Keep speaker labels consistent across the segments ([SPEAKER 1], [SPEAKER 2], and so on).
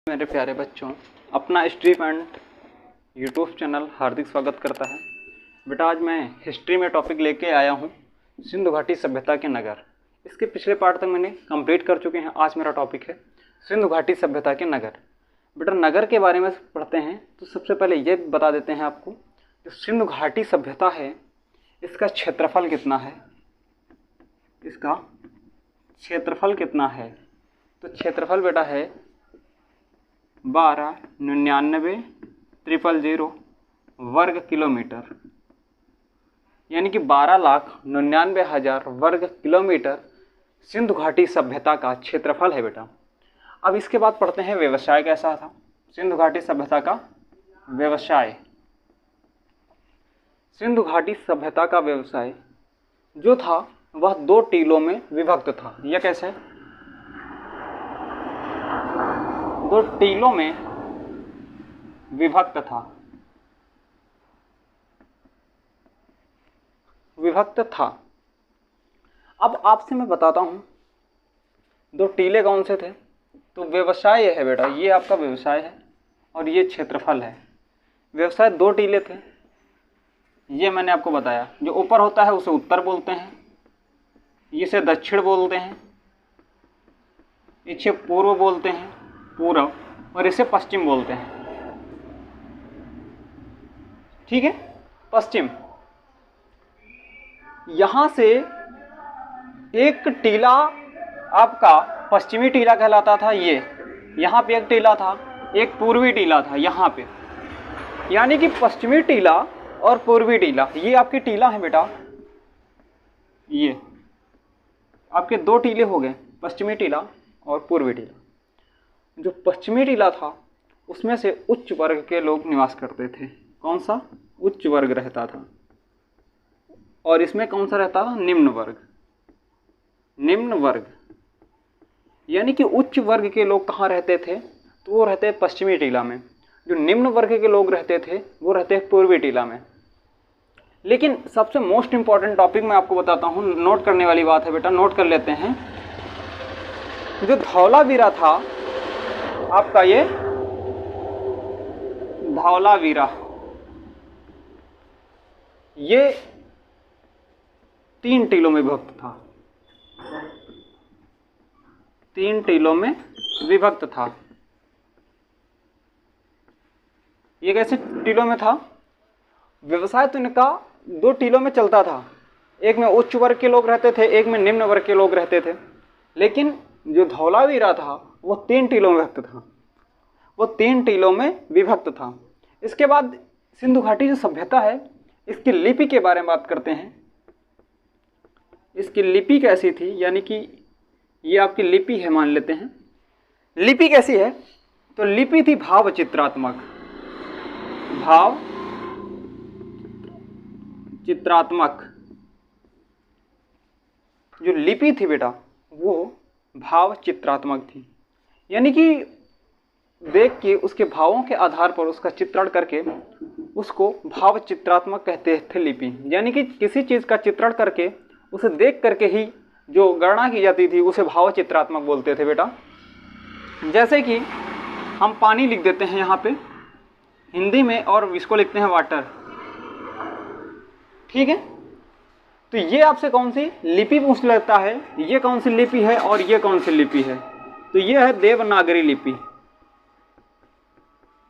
[SPEAKER 1] मेरे प्यारे बच्चों, अपना स्ट्रीम एंड यूट्यूब चैनल हार्दिक स्वागत करता है। बेटा, आज मैं हिस्ट्री में टॉपिक लेके आया हूँ सिंधु घाटी सभ्यता के नगर। इसके पिछले पार्ट तक मैंने कंप्लीट कर चुके हैं। आज मेरा टॉपिक है सिंधु घाटी सभ्यता के नगर। बेटा, नगर के बारे में पढ़ते हैं तो सबसे पहले ये बता देते हैं आपको, जो सिंधु घाटी सभ्यता है इसका क्षेत्रफल कितना है। इसका क्षेत्रफल कितना है? तो क्षेत्रफल बेटा है 12,99,000 वर्ग किलोमीटर, यानी कि 12,99,000 वर्ग किलोमीटर सिंधु घाटी सभ्यता का क्षेत्रफल है बेटा। अब इसके बाद पढ़ते हैं व्यवसाय कैसा था सिंधु घाटी सभ्यता का। व्यवसाय, सिंधु घाटी सभ्यता का व्यवसाय जो था वह 2 टीलों में विभक्त था। यह कैसे? 2 टीलों में विभक्त था। अब आपसे मैं बताता हूं 2 टीले कौन से थे। तो व्यवसाय है बेटा, ये आपका व्यवसाय है और ये क्षेत्रफल है। व्यवसाय 2 टीले थे, ये मैंने आपको बताया। जो ऊपर होता है उसे उत्तर बोलते हैं, इसे दक्षिण बोलते हैं, इसे पूर्व बोलते हैं, पूर्व, और इसे पश्चिम बोलते हैं। ठीक है, पश्चिम। यहां से एक टीला आपका पश्चिमी टीला कहलाता था। ये यहां पे एक टीला था, एक पूर्वी टीला था यहां पे, यानी कि पश्चिमी टीला और पूर्वी टीला ये आपके टीला है बेटा। ये आपके 2 टीले हो गए, पश्चिमी टीला और पूर्वी टीला। जो पश्चिमी टीला था उसमें से उच्च वर्ग के लोग निवास करते थे। कौन सा? उच्च वर्ग रहता था। और इसमें कौन सा रहता था? निम्न वर्ग। निम्न वर्ग यानी कि उच्च वर्ग के लोग कहाँ रहते थे? तो वो रहते पश्चिमी टीला में। जो निम्न वर्ग के लोग रहते थे वो रहते पूर्वी टीला में। लेकिन सबसे मोस्ट इंपॉर्टेंट टॉपिक मैं आपको बताता हूँ, नोट करने वाली बात है बेटा, नोट कर लेते हैं। जो धौलावीरा था आपका, ये धौलावीरा, ये 3 टीलों में विभक्त था। 3 टीलों में विभक्त था। ये कैसे टीलों में था? व्यवसाय तो इनका 2 टीलों में चलता था। एक में उच्च वर्ग के लोग रहते थे, एक में निम्न वर्ग के लोग रहते थे। लेकिन जो धौलावीरा था वो 3 टीलों में विभक्त था। वो 3 टीलों में विभक्त था। इसके बाद सिंधु घाटी जो सभ्यता है इसकी लिपि के बारे में बात करते हैं। इसकी लिपि कैसी थी, यानी कि ये आपकी लिपि है मान लेते हैं। लिपि कैसी है? तो लिपि थी भाव चित्रात्मक। भाव चित्रात्मक जो लिपि थी बेटा वो भाव चित्रात्मक थी, यानी कि देख के उसके भावों के आधार पर उसका चित्रण करके उसको भाव चित्रात्मक कहते थे लिपि। यानी कि किसी चीज़ का चित्रण करके उसे देख करके ही जो गणना की जाती थी उसे भाव चित्रात्मक बोलते थे बेटा। जैसे कि हम पानी लिख देते हैं यहाँ पे हिंदी में और इसको लिखते हैं वाटर। ठीक है, तो ये आपसे कौन सी लिपि पूछ लेता है, ये कौन सी लिपि है और ये कौन सी लिपि है। तो ये है देवनागरी लिपि।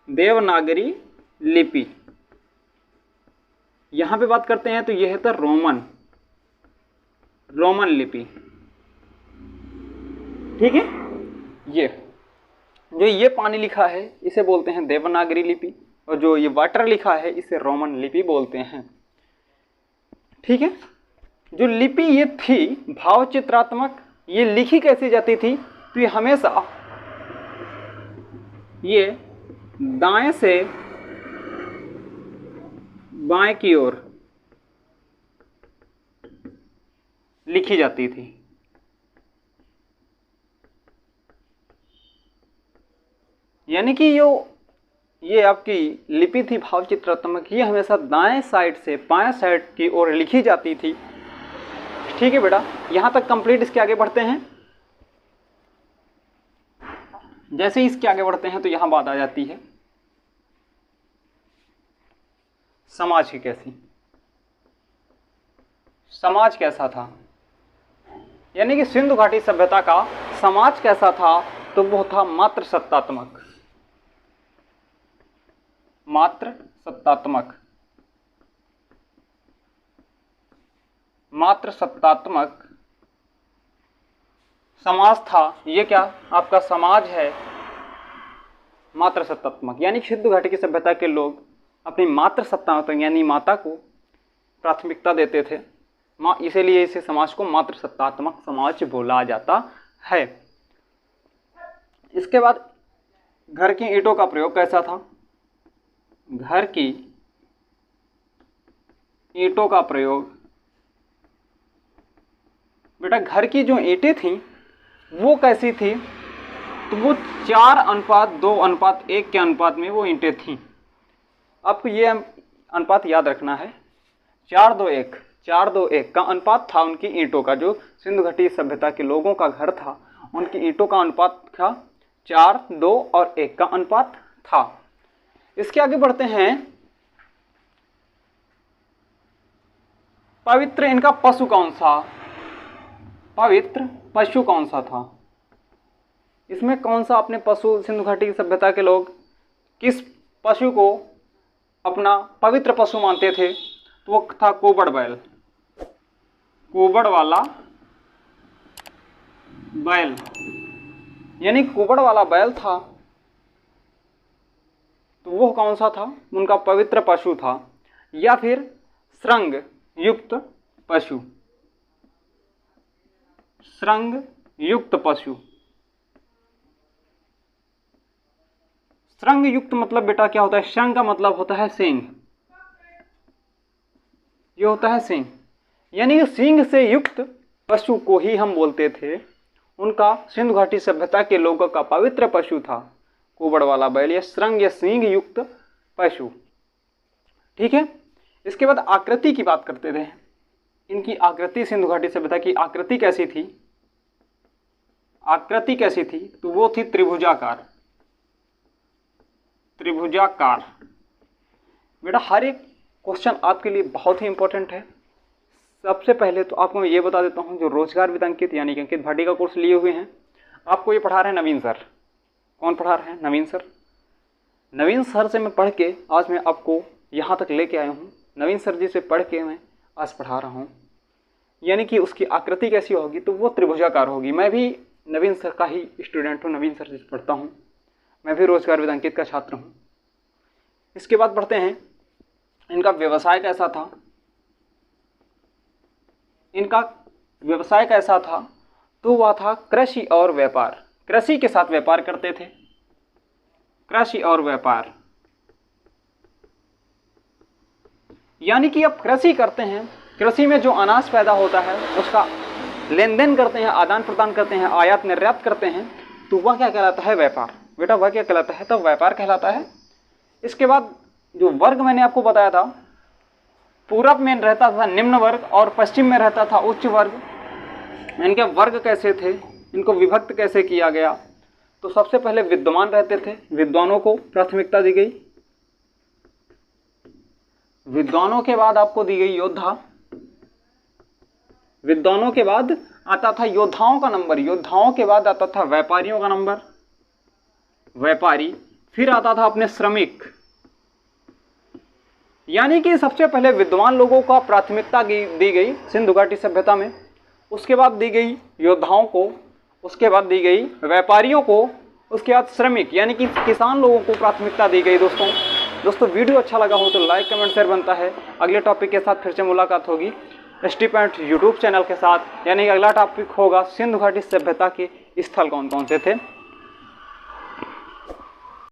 [SPEAKER 1] देवनागरी लिपि। यहां पे बात करते हैं तो यह है तो रोमन लिपि। ठीक है, ये पानी लिखा है इसे बोलते हैं देवनागरी लिपि, और जो ये वाटर लिखा है इसे रोमन लिपि बोलते हैं। ठीक है, जो लिपि ये थी भाव चित्रात्मक, ये लिखी कैसे जाती थी? तो ये हमेशा ये दाएं से बाएं की ओर लिखी जाती थी। यानी कि ये आपकी लिपि थी भाव चित्रात्मक, ये हमेशा दाएं साइड से बाएं साइड की ओर लिखी जाती थी। ठीक है बेटा, यहाँ तक कंप्लीट। इसके आगे बढ़ते हैं। जैसे ही इसके आगे बढ़ते हैं तो यहाँ बात आ जाती है समाज की कैसी, समाज कैसा था, यानी कि सिंधु घाटी सभ्यता का समाज कैसा था, तो वो था मात्र सत्तात्मक, मात्र सत्तात्मक, मात्र सत्तात्मक समाज था। ये क्या आपका समाज है मात्र सत्तात्मक, यानी सिंधु घाटी की सभ्यता के लोग अपनी मात्र सत्ता यानी माता को प्राथमिकता देते थे, इसीलिए इसे समाज को मात्र सत्तात्मक समाज बोला जाता है। इसके बाद घर की ईंटों का प्रयोग कैसा था, घर की ईंटों का प्रयोग, बेटा घर की जो ईंटें थीं वो कैसी थी, तो वो 4:2:1 के अनुपात में वो ईंटें थीं। आपको ये अनुपात याद रखना है, 4:2:1 का अनुपात था उनकी ईंटों का। जो सिंधु घाटी सभ्यता के लोगों का घर था उनकी ईंटों का अनुपात था 4:2:1 का अनुपात था। इसके आगे बढ़ते हैं, पवित्र इनका पशु कौन सा, पवित्र पशु कौन सा था, इसमें कौन सा अपने पशु, सिंधु घाटी की सभ्यता के लोग किस पशु को अपना पवित्र पशु मानते थे, तो वो था कुबड़ बैल, कुबड़ वाला बैल, यानी कुबड़ वाला बैल था, तो वो कौन सा था, उनका पवित्र पशु था। या फिर श्रृंग युक्त पशु, श्रृंग युक्त पशु, श्रृंग युक्त मतलब बेटा क्या होता है, श्रृंग का मतलब होता है सींग, ये होता है सींग, यानी कि सींग से युक्त पशु को ही हम बोलते थे, उनका सिंधु घाटी सभ्यता के लोगों का पवित्र पशु था कुबड़ वाला बैल या श्रृंग या सींग युक्त पशु। ठीक है, इसके बाद आकृति की बात करते थे। इनकी आकृति, सिंधु घाटी सभ्यता की आकृति कैसी थी, आकृति कैसी थी, तो वो थी त्रिभुजाकार, त्रिभुजाकार। बेटा हर एक क्वेश्चन आपके लिए बहुत ही इंपॉर्टेंट है। सबसे पहले तो आपको मैं ये बता देता हूँ, जो रोजगार विद अंकित यानी कि अंकित भाटी का कोर्स लिए हुए हैं, आपको ये पढ़ा रहे हैं नवीन सर। कौन पढ़ा रहे हैं, नवीन सर। नवीन सर से मैं पढ़ के आज मैं आपको यहाँ तक लेके आया हूँ, नवीन सर जी से पढ़ के मैं आज पढ़ा रहा हूँ। यानी कि उसकी आकृति कैसी होगी, तो वो त्रिभुजाकार होगी। मैं भी नवीन सर का ही स्टूडेंट हूँ, नवीन सर से पढ़ता हूँ, मैं भी रोजगार विद अंकित का छात्र हूँ। इसके बाद पढ़ते हैं, इनका व्यवसाय कैसा था, इनका व्यवसाय कैसा था, तो वह था कृषि और व्यापार, कृषि के साथ व्यापार करते थे, कृषि और व्यापार। यानी कि अब कृषि करते हैं, कृषि में जो अनाज पैदा होता है उसका लेन देन करते हैं, आदान प्रदान करते हैं, आयात निर्यात करते हैं, तो वह क्या कहलाता है, व्यापार। बेटा वह क्या कहलाता है, तो व्यापार कहलाता है। इसके बाद जो वर्ग मैंने आपको बताया था, पूरब में रहता था निम्न वर्ग और पश्चिम में रहता था उच्च वर्ग। इनके वर्ग कैसे थे, इनको विभक्त कैसे किया गया, तो सबसे पहले विद्वान रहते थे, विद्वानों को प्राथमिकता दी गई। विद्वानों के बाद आपको दी गई योद्धा, विद्वानों के बाद आता था योद्धाओं का नंबर, योद्धाओं के बाद आता था व्यापारियों का नंबर, व्यापारी, फिर आता था अपने श्रमिक। यानी कि सबसे पहले विद्वान लोगों को प्राथमिकता दी गई सिंधु घाटी सभ्यता में, उसके बाद दी गई योद्धाओं को, उसके बाद दी गई व्यापारियों को, उसके बाद श्रमिक यानी कि किसान लोगों को प्राथमिकता दी गई। दोस्तों वीडियो अच्छा लगा हो तो लाइक कमेंट शेयर बनता है। अगले टॉपिक के साथ फिर से मुलाकात होगी ST पॉइंट यूट्यूब चैनल के साथ, यानी कि अगला टॉपिक होगा सिंधु घाटी सभ्यता के स्थल कौन कौन से थे।